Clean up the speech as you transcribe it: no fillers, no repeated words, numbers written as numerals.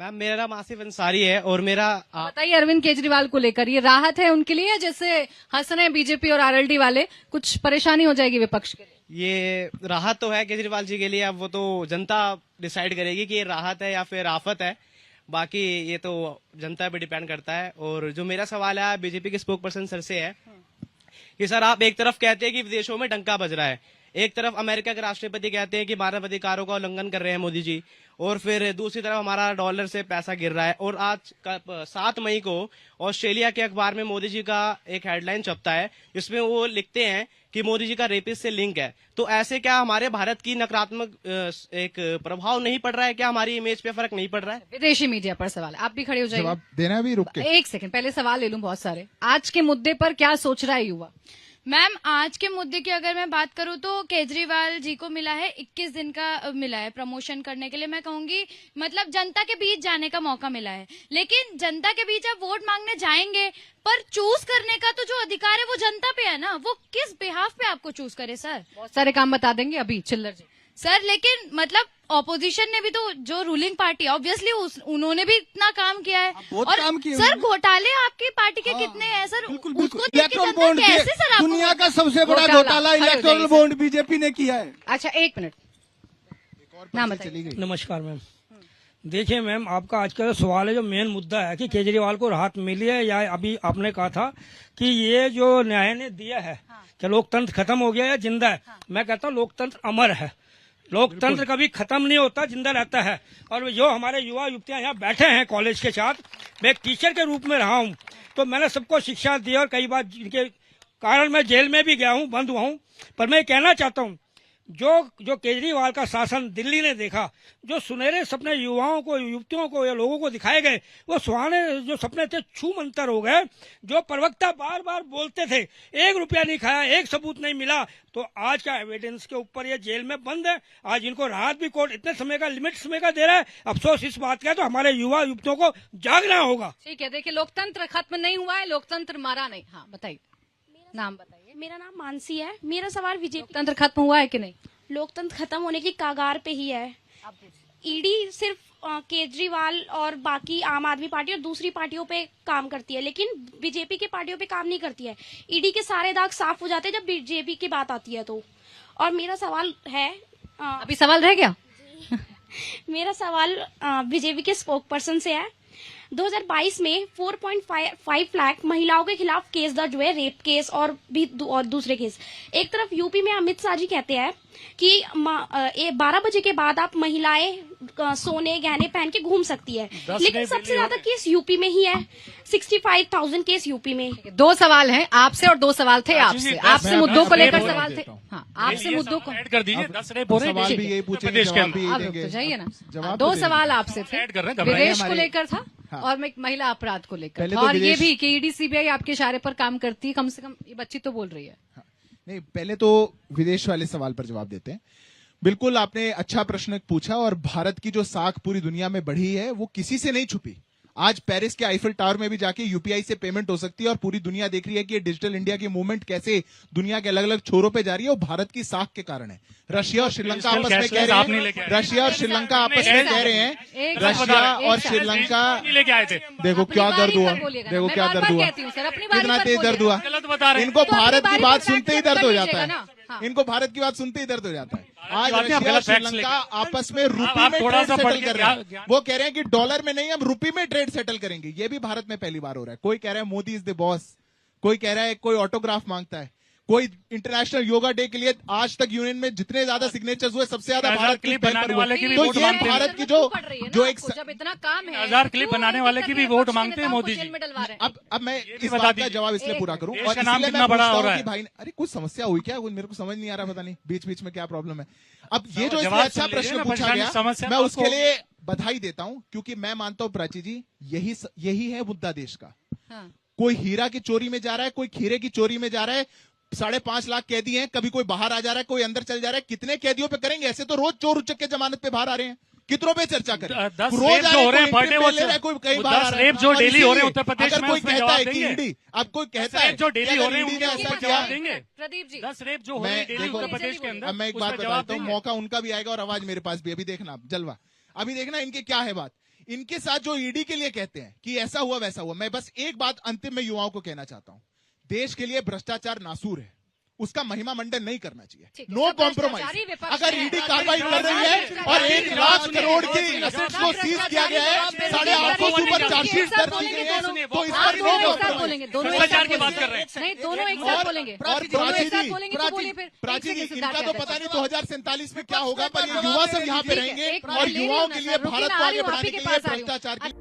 Ma'am मेरा आसिफ अंसारी है और मेरा बताइए अरविंद केजरीवाल को लेकर ये राहत है उनके लिए, जैसे हंस रहे हैं बीजेपी और आरएलडी वाले, कुछ परेशानी हो जाएगी विपक्ष के लिए? ये राहत तो है केजरीवाल जी के लिए, अब वो तो जनता डिसाइड करेगी कि ये राहत है या फिर आफत है। बाकी ये तो जनता पे डिपेंड करता है। और जो मेरा सवाल है बीजेपी के स्पोक पर्सन सर से है कि सर आप एक तरफ कहते हैं कि विदेशों में डंका बज रहा है, एक तरफ अमेरिका के राष्ट्रपति कहते हैं कि मानव अधिकारों का उल्लंघन कर रहे हैं मोदी जी, और फिर दूसरी तरफ हमारा डॉलर से पैसा गिर रहा है। और आज 7 मई को ऑस्ट्रेलिया के अखबार में मोदी जी का एक हेडलाइन छपता है जिसमें वो लिखते हैं कि मोदी जी का रेपिस्ट से लिंक है। तो ऐसे क्या हमारे भारत की नकारात्मक एक प्रभाव नहीं पड़ रहा है? क्या हमारी इमेज पे फर्क नहीं पड़ रहा है? विदेशी मीडिया पर सवाल, आप भी खड़े हो जाइए। जवाब देना है, भी रुक के एक सेकंड, पहले सवाल ले लूं बहुत सारे। आज के मुद्दे पर क्या सोच रहा है युवा? मैम आज के मुद्दे की अगर मैं बात करूं तो केजरीवाल जी को मिला है 21 दिन का मिला है प्रमोशन करने के लिए। मैं कहूंगी मतलब जनता के बीच जाने का मौका मिला है, लेकिन जनता के बीच आप वोट मांगने जाएंगे पर चूज करने का तो जो अधिकार है वो जनता पे है ना, वो किस बिहाफ पे आपको चूज करे सर? बहुत सारे काम बता देंगे अभी चिल्लर जी। सर लेकिन मतलब ऑपोजिशन ने भी तो, जो रूलिंग पार्टी ऑब्वियसली उन्होंने भी इतना काम किया है। बहुत और काम किए सर उन्होंने। घोटाले आपकी पार्टी के कितने हैं सर? बिल्कुल उसको बिल्कुल। देख के इलेक्ट्रल जनता बॉन्ड कैसे सर आपको दुनिया का सबसे बड़ा घोटाला, घोटाला खड़े हो इलेक्ट्रल जाइए। बॉन्ड बीजेपी ने किया है। अच्छा एक मिनट, नाम बताइए। चली गई। नमस्कार मैम। देखिए मैम, आपका आज का जो सवाल है, जो मेन मुद्दा है कि केजरीवाल को राहत मिली है या अभी आपने कहा था कि ये जो न्याय ने दिया है कि लोकतंत्र खत्म हो गया या जिंदा है। मैं कहता हूँ लोकतंत्र अमर है, लोकतंत्र कभी खत्म नहीं होता, जिंदा रहता है। और जो हमारे युवा युवतियां यहाँ बैठे हैं कॉलेज के साथ, मैं एक टीचर के रूप में रहा हूँ, तो मैंने सबको शिक्षा दी और कई बार जिनके कारण मैं जेल में भी गया हूँ, बंद हुआ हूँ। पर मैं कहना चाहता हूँ जो केजरीवाल का शासन दिल्ली ने देखा, जो सुनहरे सपने युवाओं को, युवतियों को या लोगों को दिखाए गए, वो सुहाने जो सपने थे छू मंतर हो गए। जो प्रवक्ता बार बार बोलते थे 1 रुपया नहीं खाया, एक सबूत नहीं मिला, तो आज का एविडेंस के ऊपर ये जेल में बंद है। आज इनको राहत भी कोर्ट इतने समय का, लिमिट समय का दे रहा है। अफसोस इस बात का है, तो हमारे युवा युवतियों को जागना होगा। ठीक है, देखिए लोकतंत्र खत्म नहीं हुआ है, लोकतंत्र मारा नहीं। हाँ बताइए, नाम बताइए। मेरा नाम मानसी है। मेरा सवाल बीजेपी, लोकतंत्र खत्म हुआ है कि नहीं? लोकतंत्र खत्म होने की कगार पे ही है। ईडी सिर्फ केजरीवाल और बाकी आम आदमी पार्टी और दूसरी पार्टियों पे काम करती है, लेकिन बीजेपी की पार्टियों पे काम नहीं करती है। ईडी के सारे दाग साफ हो जाते हैं जब बीजेपी की बात आती है तो। और मेरा सवाल है, अभी सवाल रह गया? मेरा सवाल बीजेपी के स्पोक पर्सन से है। 2022 में 4.5 लाख महिलाओं के खिलाफ केस दर्ज हुए, रेप केस और भी और दूसरे केस। एक तरफ यूपी में अमित शाह जी कहते हैं कि 12 बजे के बाद आप महिलाएं सोने गहने पहन के घूम सकती है, लेकिन सबसे ज्यादा केस यूपी में ही है। 65,000 केस यूपी में। 2 सवाल हैं आपसे और 2 सवाल थे आपसे। आपसे मुद्दों को लेकर सवाल थे। हाँ, आपसे मुद्दों को ऐड कर दीजिए। 10 रेप हो रहे हैं सवाल भी यही पूछेंगे, प्रदेश के जवाब भी अंदर। यही आप रुक देंगे। तो जाइए ना। जवाब 2 तो देंगे। सवाल आपसे थे, ऐड कर रहे हैं, घबराइए विदेश को हमारे- लेकर था हाँ। और मैं महिला अपराध को लेकर पहले था, तो और ये विदेश- भी कि ईडी सीबीआई आपके इशारे पर काम करती है, कम से कम ये बच्ची तो बोल रही है। नहीं, पहले तो विदेश वाले सवाल पर जवाब देते हैं। बिल्कुल आपने अच्छा प्रश्न पूछा, और भारत की जो साख पूरी दुनिया में बढ़ी है वो किसी से नहीं छुपी। आज पेरिस के आईफल टावर में भी जाके यूपीआई से पेमेंट हो सकती है, और पूरी दुनिया देख रही है कि ये डिजिटल इंडिया की मूवमेंट कैसे दुनिया के अलग अलग छोरों पे जा रही है, वो भारत की साख के कारण है। रशिया और श्रीलंका आपस में कह आप नहीं रहे लेके हैं, आए। रशिया और श्रीलंका आपस में कह रहे हैं, एक रशिया बार- और एक श्रीलंका, नहीं लेके आए थे। देखो अपनी क्या बारी दर्द हुआ, पर बोलिएगा ना। देखो मैं क्या बार-बार दर्द हुआ, कहती हूँ सर, अपनी बारी कितना पर तेज दर्द बोलिएगा। हुआ। गलत बता रहे हैं। इनको तो अपनी भारत की बारी बात पर सुनते ही बैठ दर्द हो कर जाता लीजिएगा है। ना। हाँ। इनको भारत की बात सुनते ही दर्द हो जाता है। आज बात नहीं, आप रशिया और गलत facts श्रीलंका लेके- आपस में रुपी आप में थोड़ा ट्रेड सा पढ़ सेटल के कर रहे हैं। ज्ञान- वो कह रहे हैं कि डॉलर में नहीं, हम रुपी में ट्रेड सेटल करेंगे। ये भी भारत में पहली बार हो रहा है। कोई कह रहा है मोदी इज द बॉस, कोई कह रहा है कोई ऑटोग्राफ मांगता है, कोई इंटरनेशनल योगा डे के लिए आज तक यूनियन में जितने ज्यादा सिग्नेचर्स हुए सबसे ज्यादा हजार भारत की क्लिप पहल बनाने पर हुए। वाले की भी तो वोट ये मांगते हैं। भारत की जो एक जब इतना काम है 1000 क्लिप क्यों बनाने इनकी वाले की भी तकलीफ वोट पक्ष के मांगते हैं नेताओं को मोदी जी। जेल में डलवा रहे हैं? अब मैं भी इस बता बात का दीजिए। जवाब इसलिए पूरा करूं, देश और का नाम इसलिए मैं कितना बड़ा पूछता हो हूं रहा कि है। भाई, अरे कुछ समस्या हुई क्या? मेरे को समझ नहीं आ रहा, पता नहीं बीच बीच में क्या प्रॉब्लम है। अब ये जो इसलिए जवाब अच्छा सुन लीजिए प्रश्न ना, पूछा परेशानी गया, समस्या मैं तो उसके आपको- लिए बधाई देता हूं, क्योंकि मैं मानता हूं प्राची जी, यही है मुद्दा देश का। हाँ। कोई हीरा की चोरी में जा रहा है, कोई खीरे की चोरी में जा रहा है। 5.5 लाख कैदी हैं, कभी कोई बाहर आ जा रहा है, कोई अंदर चल जा रहा है। कितने कैदियों पे करेंगे? ऐसे तो रोज चोर उचक के जमानत पे बाहर आ रहे हैं, कितनों पे चर्चा करें? 10 रोज रेप आ जो हो रहे हैं, कोई बर्थडे इंटरव्यू वो ले रहा है, कोई कई वो बार आ 10 रहा है। रेप जो और डेली हो रहे हैं इसीलिए उत्तर प्रदेश अगर में, कोई उसमें कहता जवाब है कि देंगे? ईडी, अब कोई कहता रेप है जो डेली हो रहे हैं ईडी उनके ने ऊपर ऐसा जवाब किया। देंगे। प्रदीप जी, 10 रेप जो हो रहे मैं हैं डेली देखो, उत्तर प्रदेश के अंदर, अब मैं एक उसमें बात जवाब बताता हूँ, देंगे। मौका उनका भी आएगा और आवाज मेरे पास भी। अभी देखना जलवा, अभी देखना इनकी क्या है बात। इनके साथ जो ईडी के लिए कहते हैं कि ऐसा हुआ वैसा हुआ, मैं बस एक बात अंतिम में युवाओं को कहना चाहता हूं, देश के लिए भ्रष्टाचार नासूर है, उसका महिमा मंडन नहीं करना चाहिए। ठीक है, नो सब कॉम्प्रोमाइज। भ्रष्टाचारी विपक्ष अगर है। ईडी कार्रवाई कर रही है और 1 लाख करोड़ के एसेट्स को सीज किया गया है, 850 सुपर चार्जशीट दर्ज की गई है, तो इस पर नो कॉम्प्रोमाइज। बोलेंगे दोनों भ्रष्टाचार की बात कर रहे हैं। नहीं, दोनों एक साथ बोलेंगे। और दोनों एक साथ बोलेंगे तो बोलिए फिर। प्राची एक जी, सेकंड, इनका सिद्धार्थ तो यादव। पता नहीं 2047 में क्या होगा, पर ये युवा सब यहाँ पे ठीक है, रहेंगे एक और ले रही युवाओं हूँ के ना लिए सर, रुकिए भारत ना, को आ आगे रही हूँ, आप बढ़ाने ही के के लिए पास आ रही हूँ। भ्रष्टाचार की